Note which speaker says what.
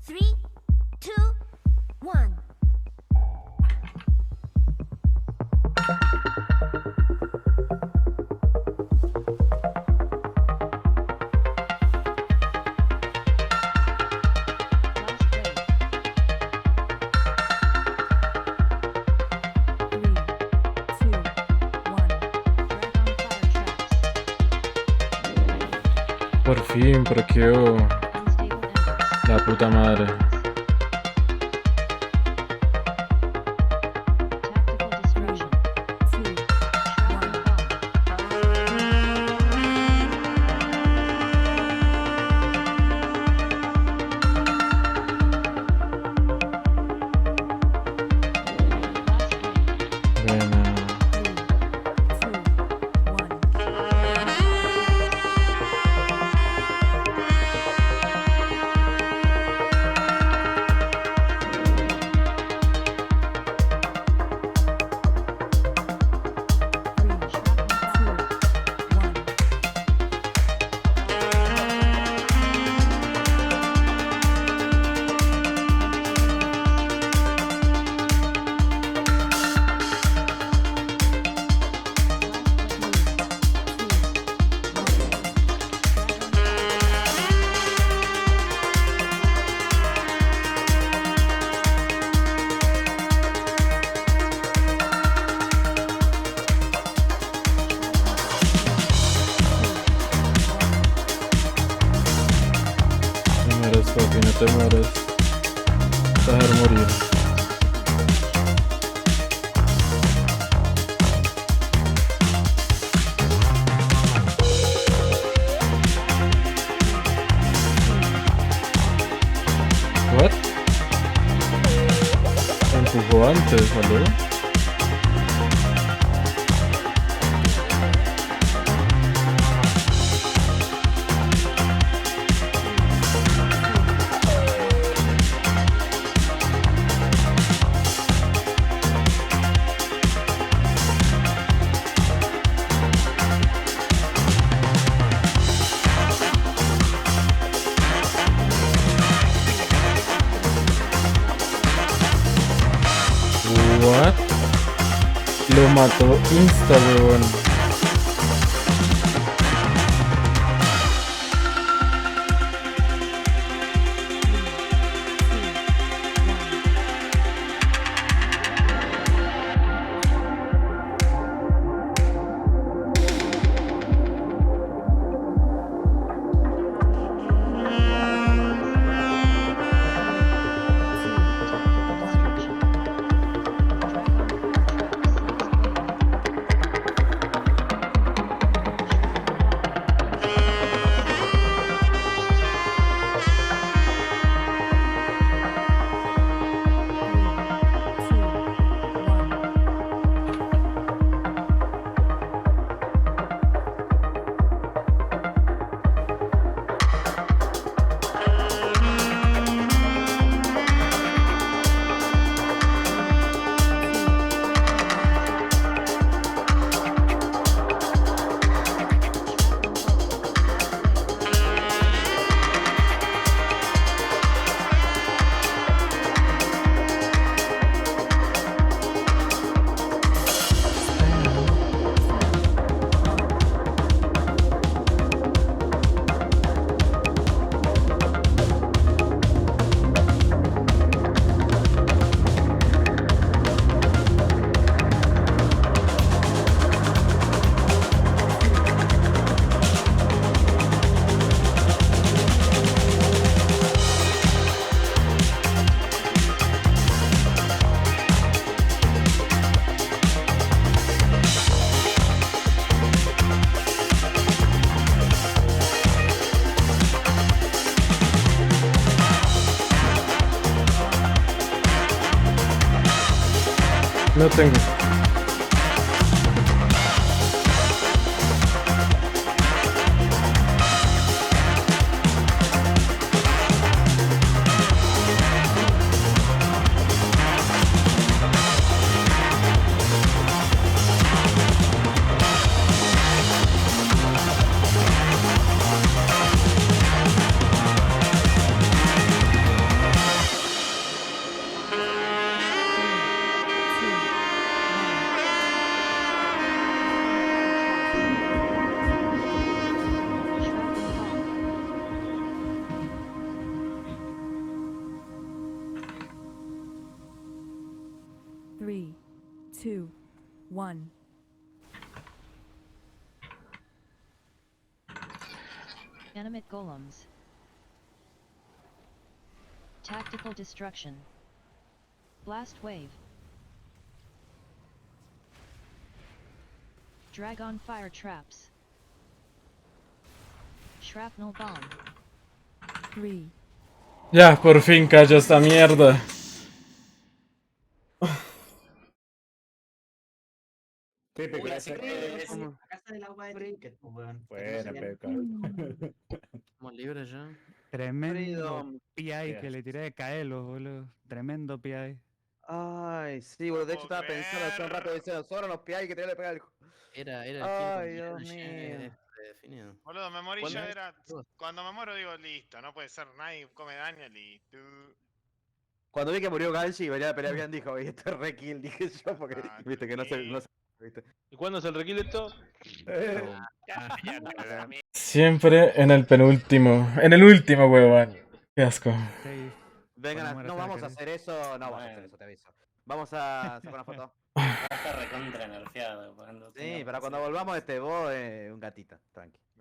Speaker 1: 3, 2, 1.
Speaker 2: Por fin, pero quedó la puta madre. Papi, no te mueras. Te vas a dejar morir. What? Me empujó antes, ¿vale? What? Lo mató insta, weón. No tengo.
Speaker 3: 2, 1.
Speaker 4: Animate golems. Tactical destruction. Blast wave. Dragon fire traps. Shrapnel bomb.
Speaker 3: 3,
Speaker 2: Ya, por fin cayó esta mierda.
Speaker 5: Típico,
Speaker 6: Uy,
Speaker 5: ese es.
Speaker 6: acá está el agua de trinket, pues, weón.
Speaker 5: Buena, peca.
Speaker 7: Estamos libres ya.
Speaker 8: Tremendo
Speaker 6: Freedom.
Speaker 8: PI que le tiré de Caelo, boludo. Tremendo PI.
Speaker 6: Ay, sí, boludo. De hecho, estaba pensando hace un rato diciendo, sobran los PI que te voy a pegar el.
Speaker 7: Era el
Speaker 6: Ay,
Speaker 7: kill
Speaker 6: Dios
Speaker 7: con
Speaker 6: mío.
Speaker 7: predefinido.
Speaker 9: Boludo, me morí
Speaker 6: ¿Cuándo
Speaker 9: yo,
Speaker 6: es?
Speaker 9: era... Cuando me muero digo, listo, no puede ser, nadie come daño, listo.
Speaker 6: Cuando vi que murió Ganshi y venía a pelear bien, dijo, oye, esto es re kill, dije yo, porque
Speaker 9: Ah,
Speaker 6: viste que no se, ¿viste?
Speaker 10: ¿Y cuándo es el rekill de esto?
Speaker 2: Siempre en el penúltimo. En el último, huevón. Qué asco.
Speaker 8: Safe.
Speaker 6: Vengan,
Speaker 8: Bueno,
Speaker 6: no vamos a
Speaker 8: ¿querés?
Speaker 6: hacer eso, no vamos a hacer eso, te aviso. Vamos a sacar una foto.
Speaker 11: Está recontra nerfeado.
Speaker 6: Sí, para cuando volvamos vos, un gatito, tranqui.